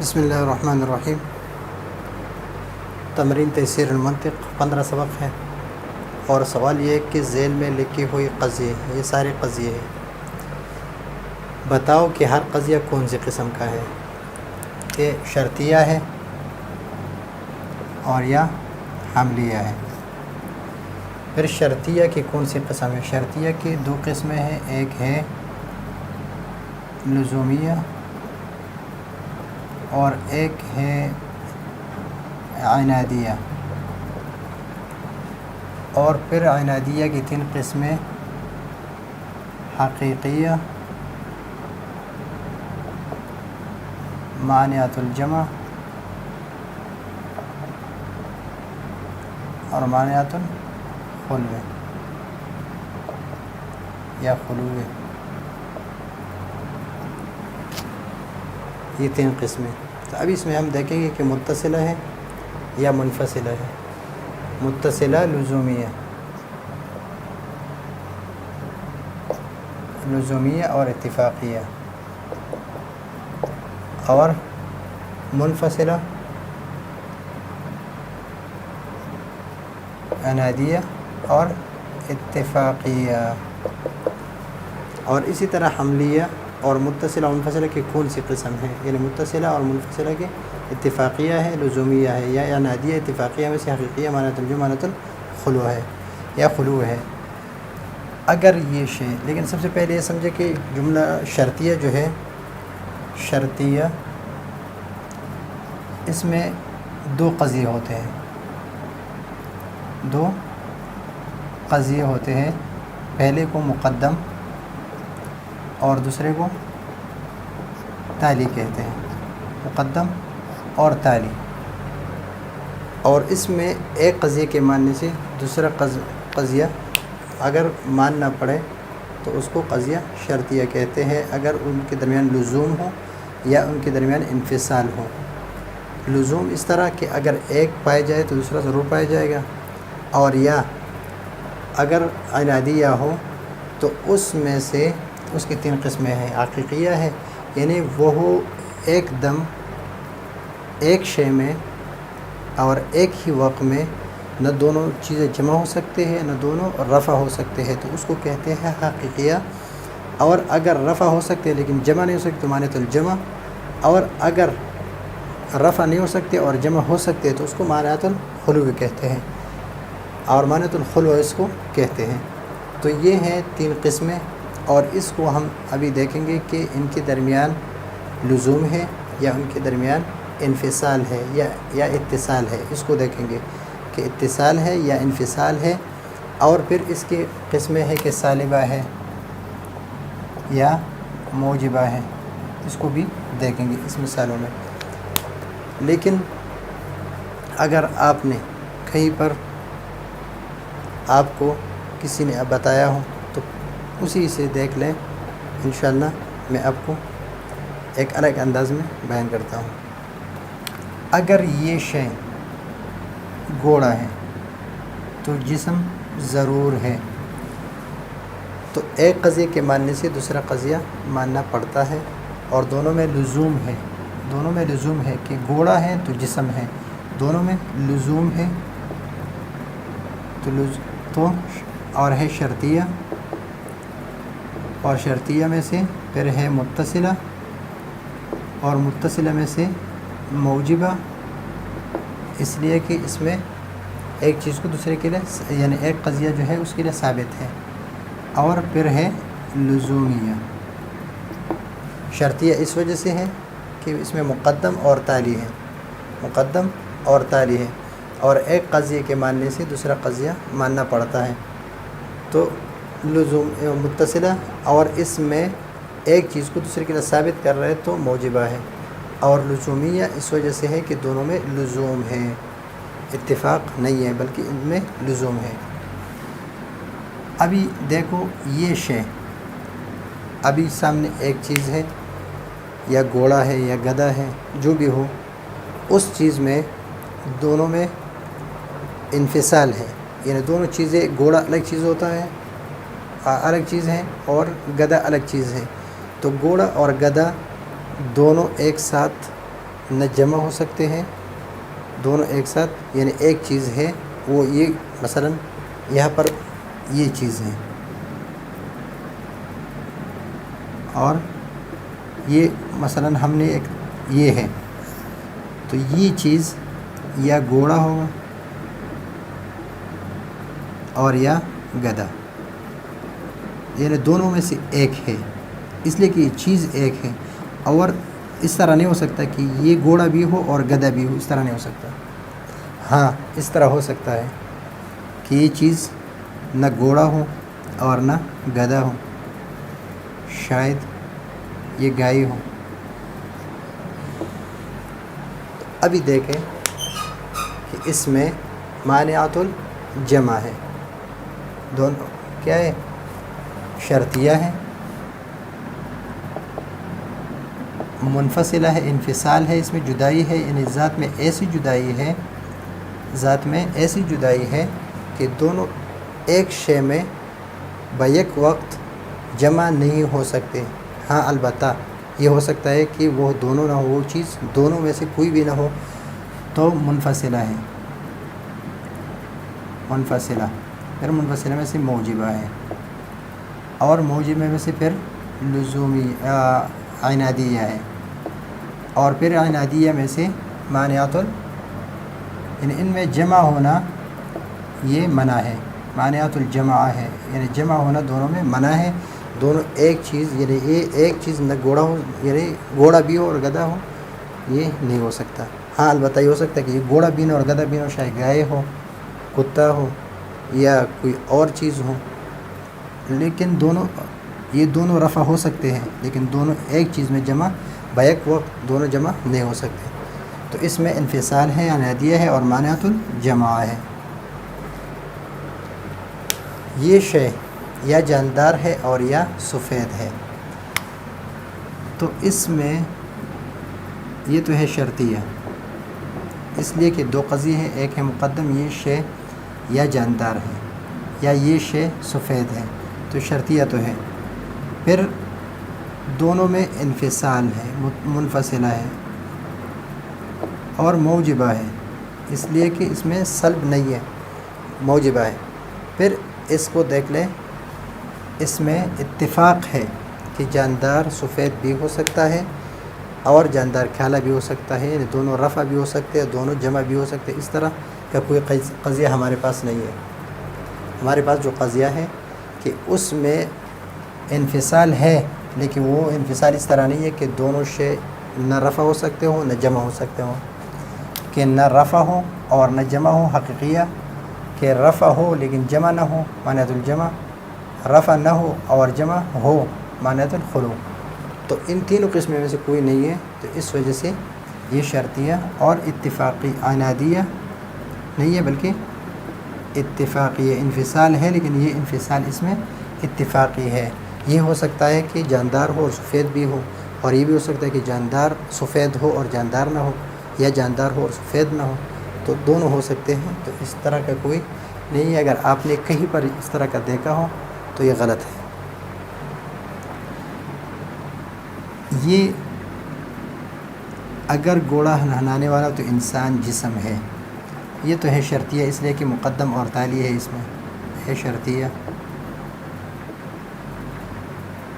بسم اللہ الرحمن الرحیم۔ تمرین تیسیر المنطق 15 سبق ہے، اور سوال یہ ہے کہ ذیل میں لکھی ہوئی قضیے، یہ سارے قضیے ہیں، بتاؤ کہ ہر قضیہ کون سی قسم کا ہے، کہ شرطیہ ہے اور یا حملیہ ہے۔ پھر شرطیہ کی کون سی قسم ہے؟ شرطیہ کی دو قسمیں ہیں، ایک ہے لزومیہ اور ایک ہے عنادیہ۔ اور پھر عنادیہ کی 3 قسمیں، حقیقیہ، مانعۃ الجمع اور مانعۃ الخلو یا خلو۔ یہ 3 قسمیں۔ تو اب اس میں ہم دیکھیں گے کہ متصلہ ہے یا منفصلہ ہے۔ متصلہ لزومیہ اور اتفاقیہ، اور منفصلہ عنادیہ اور اتفاقیہ۔ اور اسی طرح حملیہ اور متصلہ و منفصلہ کی کون سی قسم ہے، یعنی متصلہ اور منفصلہ کی اتفاقیہ ہے، لزومیہ ہے، یا عنادیہ۔ اتفاقیہ میں سے حقیقیہ، مانعۃ الجمع، مانعۃ الخلو ہے یا خلو ہے۔ اگر یہ شے، لیکن سب سے پہلے یہ سمجھے کہ جملہ شرطیہ جو ہے، شرطیہ اس میں 2 قضیے ہوتے ہیں، 2 قضیے ہوتے ہیں، پہلے کو مقدم اور دوسرے کو تالی کہتے ہیں، مقدم اور تالی۔ اور اس میں ایک قضیے کے ماننے سے دوسرا قضیہ اگر ماننا پڑے تو اس کو قضیہ شرطیہ کہتے ہیں، اگر ان کے درمیان لزوم ہو یا ان کے درمیان انفصال ہو۔ لزوم اس طرح کہ اگر ایک پائے جائے تو دوسرا ضرور پایا جائے گا، اور یا اگر عنادیہ ہو تو اس میں سے اس کی 3 قسمیں ہیں۔ حقیقیہ ہے، یعنی وہ ایک دم ایک شے میں اور ایک ہی وقت میں نہ دونوں چیزیں جمع ہو سکتے ہیں نہ دونوں رفع ہو سکتے ہیں، تو اس کو کہتے ہیں حقیقیہ۔ اور اگر رفع ہو سکتے ہیں لیکن جمع نہیں ہو سکتے تو مانعۃ الجمع، اور اگر رفع نہیں ہو سکتے اور جمع ہو سکتے تو اس کو مانعۃ الخلو کہتے ہیں، اور مانعۃ الخلو اس کو کہتے ہیں۔ تو یہ ہیں 3 قسمیں، اور اس کو ہم ابھی دیکھیں گے کہ ان کے درمیان لزوم ہے یا ان کے درمیان انفصال ہے یا اتصال ہے۔ اس کو دیکھیں گے کہ اتصال ہے یا انفصال ہے، اور پھر اس کی قسمیں ہے کہ سالبہ ہے یا موجبہ ہے، اس کو بھی دیکھیں گے اس مثالوں میں۔ لیکن اگر آپ نے کہیں پر آپ کو کسی نے بتایا ہو تو اسی سے دیکھ لیں، انشاءاللہ میں آپ کو ایک الگ انداز میں بیان کرتا ہوں۔ اگر یہ شے گوڑا ہے تو جسم ضرور ہے، تو ایک قضیے کے ماننے سے دوسرا قضیہ ماننا پڑتا ہے، اور دونوں میں لزوم ہے، دونوں میں لزوم ہے کہ گوڑا ہے تو جسم ہے، دونوں میں لزوم ہے تو اور ہے شرطیہ، اور شرطیہ میں سے پھر ہے متصلہ، اور متصلہ میں سے موجبہ، اس لیے کہ اس میں ایک چیز کو دوسرے کے لیے، یعنی ایک قضیہ جو ہے اس کے لیے ثابت ہے، اور پھر ہے لزومیہ۔ شرطیہ اس وجہ سے ہے کہ اس میں مقدم اور تالی ہے، مقدم اور تالی ہے، اور ایک قضیے کے ماننے سے دوسرا قضیہ ماننا پڑتا ہے، تو لزوم متصلہ، اور اس میں ایک چیز کو دوسرے کے لیے ثابت کر رہے تو موجبہ ہے، اور لزومیہ اس وجہ سے ہے کہ دونوں میں لزوم ہے، اتفاق نہیں ہے بلکہ ان میں لزوم ہے۔ ابھی دیکھو یہ شے، ابھی سامنے ایک چیز ہے، یا گھوڑا ہے یا گدھا ہے، جو بھی ہو، اس چیز میں دونوں میں انفصال ہے، یعنی دونوں چیزیں، گھوڑا الگ چیز ہوتا ہے، الگ چیز ہے، اور گدھا الگ چیز ہے، تو گھوڑا اور گدھا دونوں ایک ساتھ نہ جمع ہو سکتے ہیں دونوں ایک ساتھ، یعنی ایک چیز ہے وہ یہ مثلا یہاں پر یہ چیز ہے اور یہ مثلا ہم نے ایک یہ ہے، تو یہ چیز یا گھوڑا ہوگا اور یا گدھا، یعنی دونوں میں سے ایک ہے، اس لیے کہ یہ چیز ایک ہے۔ اور اس طرح نہیں ہو سکتا کہ یہ گھوڑا بھی ہو اور گدھا بھی ہو، اس طرح نہیں ہو سکتا۔ ہاں اس طرح ہو سکتا ہے کہ یہ چیز نہ گھوڑا ہو اور نہ گدھا ہو، شاید یہ گائے ہو۔ ابھی دیکھیں کہ اس میں مانعات الجمع ہے، دونوں کیا ہے؟ شرطیہ ہے، منفصلہ ہے، انفصال ہے، اس میں جدائی ہے، یعنی ذات میں ایسی جدائی ہے کہ دونوں ایک شے میں بیک وقت جمع نہیں ہو سکتے۔ ہاں البتہ یہ ہو سکتا ہے کہ وہ دونوں نہ ہو، وہ چیز دونوں میں سے کوئی بھی نہ ہو تو منفصلہ ہے، منفصلہ، پھر منفصلہ میں سے موجبہ ہے، اور موجبہ میں سے پھر لزومی عنادیہ ہے، اور پھر عنادیہ میں سے مانعات یعنی ان میں جمع ہونا یہ منع ہے، مانعات الجمع ہے، یعنی جمع ہونا دونوں میں منع ہے۔ دونوں ایک چیز، یعنی یہ ایک چیز نہ گھوڑا ہو، یعنی گھوڑا بھی ہو اور گدھا ہو، یہ نہیں ہو سکتا۔ ہاں البتہ یہ ہو سکتا ہے کہ یہ گھوڑا بھی نہ اور گدھا بھی نہ، شاید گائے ہو، کتا ہو یا کوئی اور چیز ہو، لیکن یہ دونوں رفع ہو سکتے ہیں، لیکن دونوں ایک چیز میں جمع بیک وقت دونوں جمع نہیں ہو سکتے۔ تو اس میں انفصال ہے، عنادیہ ہے اور مانعات الجمع ہے۔ یہ شے یا جاندار ہے اور یا سفید ہے، تو اس میں یہ تو ہے شرطیہ، اس لیے کہ دو قضیے ہیں، ایک ہے مقدم، یہ شے یا جاندار ہے، یا یہ شے سفید ہے، تو شرطیہ تو ہے۔ پھر دونوں میں انفصال ہے، منفصلہ ہے اور موجبہ ہے، اس لیے کہ اس میں سلب نہیں ہے، موجبہ ہے۔ پھر اس کو دیکھ لیں، اس میں اتفاق ہے کہ جاندار سفید بھی ہو سکتا ہے اور جاندار کالا بھی ہو سکتا ہے، یعنی دونوں رفع بھی ہو سکتے ہیں، دونوں جمع بھی ہو سکتے ہیں۔ اس طرح کا کوئی قضیہ ہمارے پاس نہیں ہے۔ ہمارے پاس جو قضیہ ہے کہ اس میں انفصال ہے، لیکن وہ انفصال اس طرح نہیں ہے کہ دونوں شے نہ رفع ہو سکتے ہوں نہ جمع ہو سکتے ہوں، کہ نہ رفع ہو اور نہ جمع ہو، حقیقیہ کہ رفع ہو لیکن جمع نہ ہو، مانعات الجمع، رفع نہ ہو اور جمع ہو، مانعات الخلو۔ تو ان تینوں قسمیں میں سے کوئی نہیں ہے، تو اس وجہ سے یہ شرطیہ اور اتفاقی، عنادیہ نہیں ہے بلکہ اتفاقی انفصال ہے، لیکن یہ انفصال اس میں اتفاقی ہے۔ یہ ہو سکتا ہے کہ جاندار ہو اور سفید بھی ہو، اور یہ بھی ہو سکتا ہے کہ جاندار سفید ہو اور جاندار نہ ہو، یا جاندار ہو اور سفید نہ ہو، تو دونوں ہو سکتے ہیں۔ تو اس طرح کا کوئی نہیں ہے، اگر آپ نے کہیں پر اس طرح کا دیکھا ہو تو یہ غلط ہے۔ یہ اگر گھوڑا نہلانے والا تو انسان جسم ہے، یہ تو ہے شرطیہ، اس لیے کہ مقدم اور تالی ہے، اس میں ہے شرطیہ۔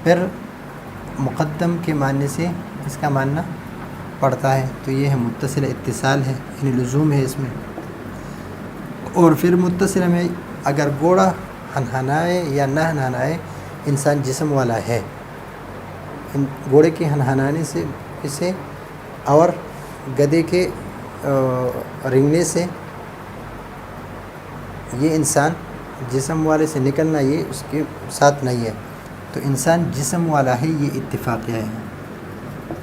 پھر مقدم کے معنی سے اس کا معنی پڑتا ہے، تو یہ ہے متصل، اتصال ہے، یعنی لزوم ہے اس میں۔ اور پھر متصل میں اگر گھوڑا ہنہنائے یا نہ ہنہنائے، انسان جسم والا ہے، گھوڑے کے ہنہنانے سے اسے اور گدھے کے رنگنے سے یہ انسان جسم والے سے نکلنا یہ اس کے ساتھ نہیں ہے، تو انسان جسم والا ہے، یہ اتفاقیہ ہے،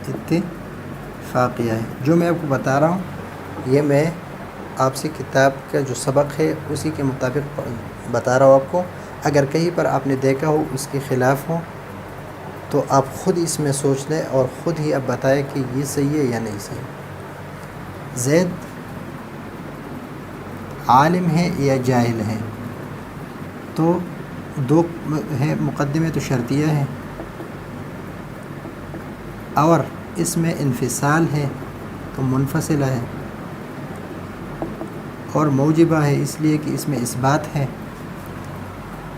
اتفاقیہ ہے۔ جو میں آپ کو بتا رہا ہوں یہ میں آپ سے کتاب کا جو سبق ہے اسی کے مطابق بتا رہا ہوں آپ کو۔ اگر کہیں پر آپ نے دیکھا ہو اس کے خلاف ہو تو آپ خود اس میں سوچ لیں اور خود ہی آپ بتائیں کہ یہ صحیح ہے یا نہیں صحیح۔ زید عالم ہے یا جاہل ہے، تو دو ہے، مقدمے تو شرطیہ ہے اور اس میں انفصال ہے، تو منفصلہ ہے، اور موجبہ ہے اس لیے کہ اس میں اثبات ہے۔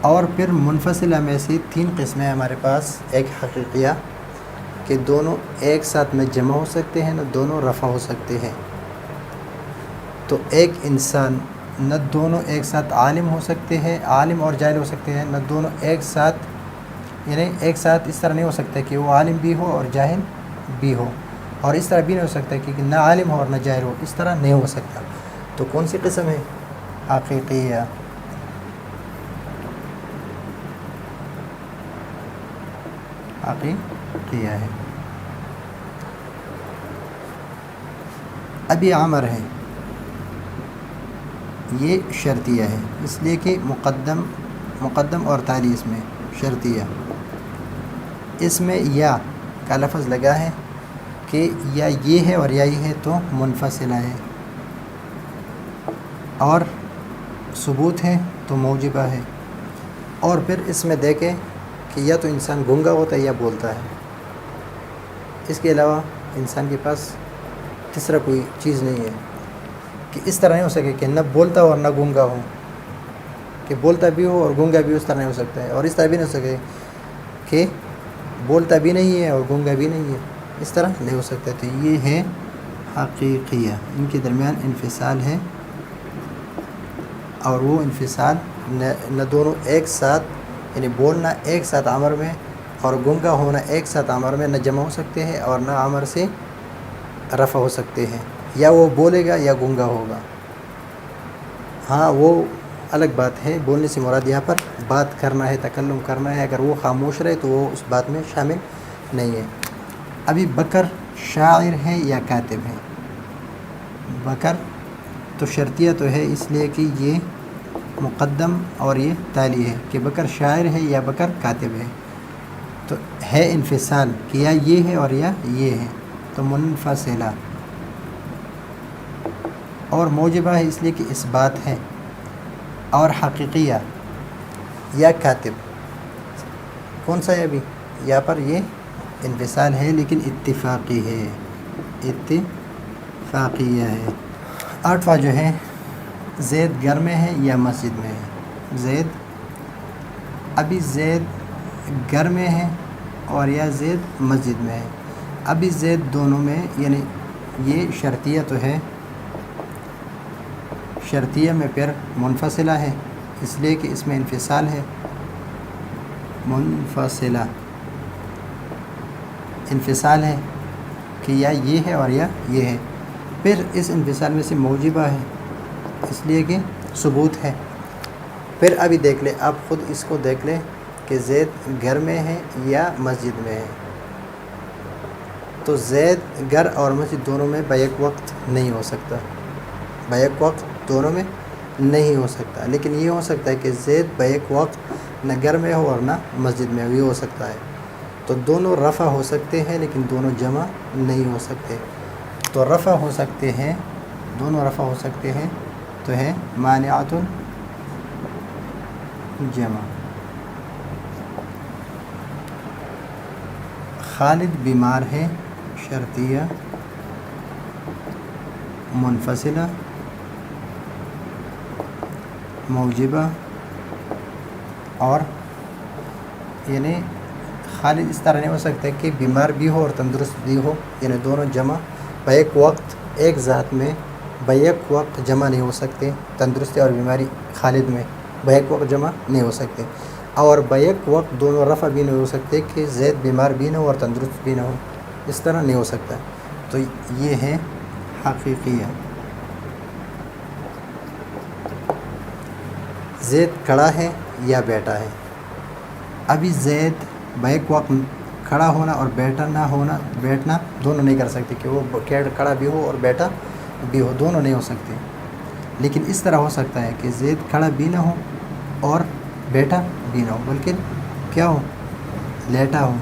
اور پھر منفصلہ میں سے 3 قسمیں ہمارے پاس، ایک حقیقیہ کہ دونوں ایک ساتھ نہ جمع ہو سکتے ہیں نہ دونوں رفع ہو سکتے ہیں، تو ایک انسان نہ دونوں ایک ساتھ عالم ہو سکتے ہیں، عالم اور جاہل ہو سکتے ہیں، نہ دونوں ایک ساتھ، یعنی ایک ساتھ اس طرح نہیں ہو سکتا کہ وہ عالم بھی ہو اور جاہل بھی ہو، اور اس طرح بھی نہیں ہو سکتا کہ نہ عالم ہو اور نہ جاہل ہو، اس طرح نہیں ہو سکتا۔ تو کون سی قسم ہے؟ حقیقیہ۔ حقیقیہ ہے۔ ابھی عمر ہے، یہ شرطیہ ہے، اس لیے کہ مقدم اور تالی اس میں شرطیہ، اس میں یا کا لفظ لگا ہے کہ یا یہ ہے اور یا یہ ہے تو منفصلہ ہے، اور ثبوت ہے تو موجبہ ہے۔ اور پھر اس میں دیکھیں کہ یا تو انسان گنگا ہوتا ہے یا بولتا ہے، اس کے علاوہ انسان کے پاس تیسرا کوئی چیز نہیں ہے، کہ اس طرح نہیں ہو سکے کہ نہ بولتا ہو اور نہ گنگا ہو، کہ بولتا بھی ہو اور گنگا بھی، اس طرح نہیں ہو سکتا ہے، اور اس طرح بھی نہیں ہو سکے کہ بولتا بھی نہیں ہے اور گنگا بھی نہیں ہے، اس طرح نہیں ہو سکتا۔ تو یہ ہے حقیقیہ، ان کے درمیان انفصال ہے، اور وہ انفصال نہ دونوں ایک ساتھ، یعنی بولنا ایک ساتھ عمر میں اور گنگا ہونا ایک ساتھ عمر میں نہ جمع ہو سکتے ہیں اور نہ عمر سے رفع ہو سکتے ہیں، یا وہ بولے گا یا گنگا ہوگا۔ ہاں وہ الگ بات ہے، بولنے سے مراد یہاں پر بات کرنا ہے، تکلم کرنا ہے، اگر وہ خاموش رہے تو وہ اس بات میں شامل نہیں ہے۔ ابھی بکر شاعر ہے یا کاتب ہے؟ بکر تو شرطیہ تو ہے، اس لیے کہ یہ مقدم اور یہ تالی ہے، کہ بکر شاعر ہے یا بکر کاتب ہے، تو ہے انفصال کہ یا یہ ہے اور یا یہ ہے، تو منفصلہ۔ اور موجبہ ہے اس لیے کہ اثبات ہے، اور حقیقیہ یا کاتب کون سا ہے؟ ابھی یہاں پر یہ انفصال ہے لیکن اتفاقی ہے، اتفاقیہ ہے۔ 8واں جو ہے، زید گھر میں ہے یا مسجد میں ہے؟ زید، ابھی زید گھر میں ہے اور یا زید مسجد میں ہے۔ ابھی زید دونوں میں، یعنی یہ شرطیہ تو ہے، شرطیہ میں پھر منفصلہ ہے، اس لیے کہ اس میں انفصال ہے، منفصلہ انفصال ہے کہ یا یہ ہے اور یا یہ ہے۔ پھر اس انفصال میں سے موجبہ ہے، اس لیے کہ ثبوت ہے۔ پھر ابھی دیکھ لیں، آپ خود اس کو دیکھ لیں کہ زید گھر میں ہے یا مسجد میں ہے، تو زید گھر اور مسجد دونوں میں بیک وقت نہیں ہو سکتا، بیک وقت دونوں میں نہیں ہو سکتا، لیکن یہ ہو سکتا ہے کہ زید بیک وقت نہ گھر میں ہو اور نہ مسجد میں ہو، یہ ہو سکتا ہے۔ تو دونوں رفع ہو سکتے ہیں لیکن دونوں جمع نہیں ہو سکتے۔ تو رفع ہو سکتے ہیں، دونوں رفع ہو سکتے ہیں، تو ہے مانعۃ الجمع۔ خالد بیمار ہے، شرطیہ، منفصلہ، موجبہ، اور یعنی خالد اس طرح نہیں ہو سکتا کہ بیمار بھی ہو اور تندرست بھی ہو، یعنی دونوں جمع بیک وقت ایک ذات میں بیک وقت جمع نہیں ہو سکتے، تندرستی اور بیماری خالد میں بیک وقت جمع نہیں ہو سکتے، اور بیک وقت دونوں رفع بھی نہیں ہو سکتے کہ زید بیمار بھی نہ ہو اور تندرست بھی نہ ہو، اس طرح نہیں ہو سکتا۔ تو یہ ہے حقیقیہ۔ زید کھڑا ہے یا بیٹھا ہے؟ ابھی زید بیک وقت کھڑا ہونا اور بیٹھنا دونوں نہیں کر سکتے، کہ وہ کھڑا بھی ہو اور بیٹھا بھی ہو، دونوں نہیں ہو سکتے، لیکن اس طرح ہو سکتا ہے کہ زید کھڑا بھی نہ ہو اور بیٹھا بھی نہ ہو، بلکہ کیا لیٹا ہو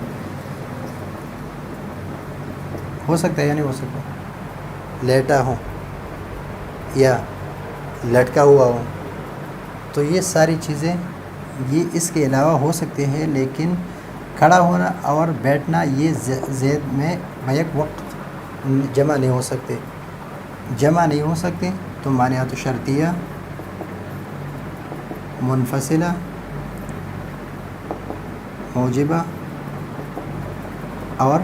سکتا ہے یا نہیں ہو سکتا؟ لیٹا ہو یا لٹکا ہوا ہو، تو یہ ساری چیزیں یہ اس کے علاوہ ہو سکتے ہیں، لیکن کھڑا ہونا اور بیٹھنا یہ زید میں بیک وقت جمع نہیں ہو سکتے. جمع نہیں ہو سکتے تو مانعات شرطیہ منفصلہ موجبہ اور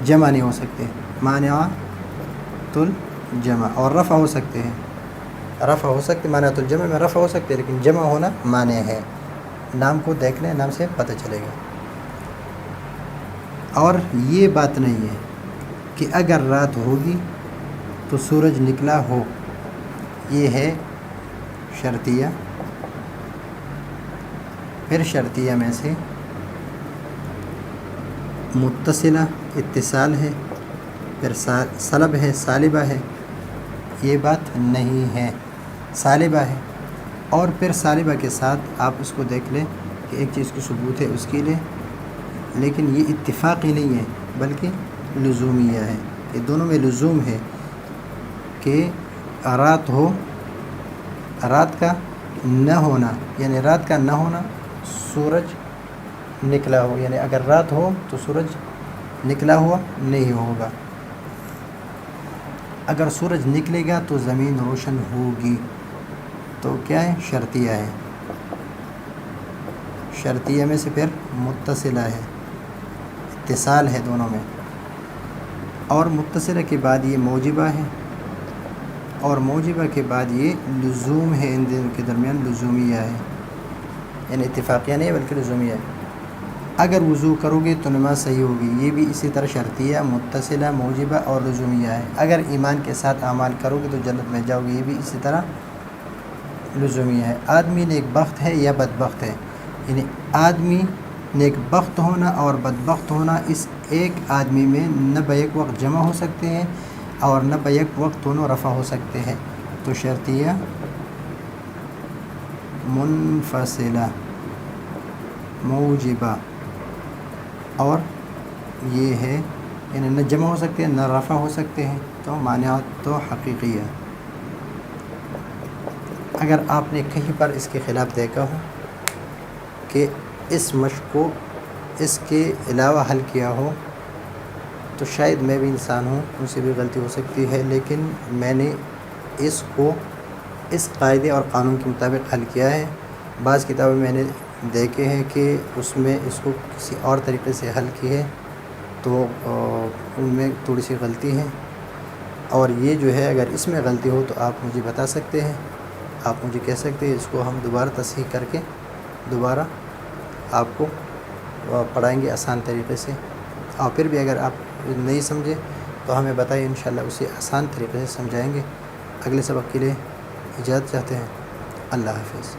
جمع نہیں ہو سکتے. مانعات الجمع اور رفع ہو سکتے ہیں. رفع ہو سکتے مانعات الجمع میں رفع ہو سکتے لیکن جمع ہونا مانع ہے. نام کو دیکھ لیں, نام سے پتہ چلے گا. اور یہ بات نہیں ہے کہ اگر رات ہوگی تو سورج نکلا ہو. یہ ہے شرطیہ. پھر شرطیہ میں سے متصلہ اتصال ہے, پھر سلب ہے, سالبہ ہے. یہ بات نہیں ہے, سالبہ ہے. اور پھر سالبہ کے ساتھ آپ اس کو دیکھ لیں کہ ایک چیز کی ثبوت ہے اس کے لیے, لیکن یہ اتفاقی نہیں ہے بلکہ لزومیہ ہے. یہ دونوں میں لزوم ہے کہ رات ہو, رات کا نہ ہونا یعنی رات کا نہ ہونا, سورج نکلا ہو. یعنی اگر رات ہو تو سورج نکلا ہوا نہیں ہوگا. اگر سورج نکلے گا تو زمین روشن ہوگی. تو کیا ہے؟ شرطیہ ہے. شرطیہ میں سے پھر متصلہ ہے, اتصال ہے دونوں میں. اور متصلہ کے بعد یہ موجبہ ہے, اور موجبہ کے بعد یہ لزوم ہے. ان دونوں کے درمیان لزومیہ ہے, یعنی اتفاقیہ نہیں بلکہ لزومیہ ہے. اگر وضو کرو گے تو نماز صحیح ہوگی. یہ بھی اسی طرح شرطیہ, متصلہ, موجبہ اور لزومیہ ہے. اگر ایمان کے ساتھ اعمال کرو گے تو جنت میں جاؤ گے. یہ بھی اسی طرح لزومیہ ہے. آدمی نیک بخت ہے یا بدبخت ہے, یعنی آدمی نیک بخت ہونا اور بدبخت ہونا اس ایک آدمی میں نہ بیک وقت جمع ہو سکتے ہیں اور نہ بیک وقت دونوں رفع ہو سکتے ہیں. تو شرطیہ منفصلہ موجبہ اور یہ ہے, یعنی نہ جمع ہو سکتے ہیں نہ رفع ہو سکتے ہیں. تو مانعات تو حقیقی ہے. اگر آپ نے کہیں پر اس کے خلاف دیکھا ہو کہ اس مشق کو اس کے علاوہ حل کیا ہو تو شاید میں بھی انسان ہوں, مجھ سے بھی غلطی ہو سکتی ہے, لیکن میں نے اس کو اس قاعدے اور قانون کے مطابق حل کیا ہے. بعض کتابیں میں نے دیکھے ہیں کہ اس میں اس کو کسی اور طریقے سے حل کی ہے تو ان میں تھوڑی سی غلطی ہے. اور یہ جو ہے اگر اس میں غلطی ہو تو آپ مجھے بتا سکتے ہیں, آپ مجھے کہہ سکتے ہیں. اس کو ہم دوبارہ تصحیح کر کے دوبارہ آپ کو پڑھائیں گے آسان طریقے سے. اور پھر بھی اگر آپ نہیں سمجھے تو ہمیں بتائیے, انشاءاللہ اسے آسان طریقے سے سمجھائیں گے. اگلے سبق کے لیے اجازت چاہتے ہیں. اللہ حافظ.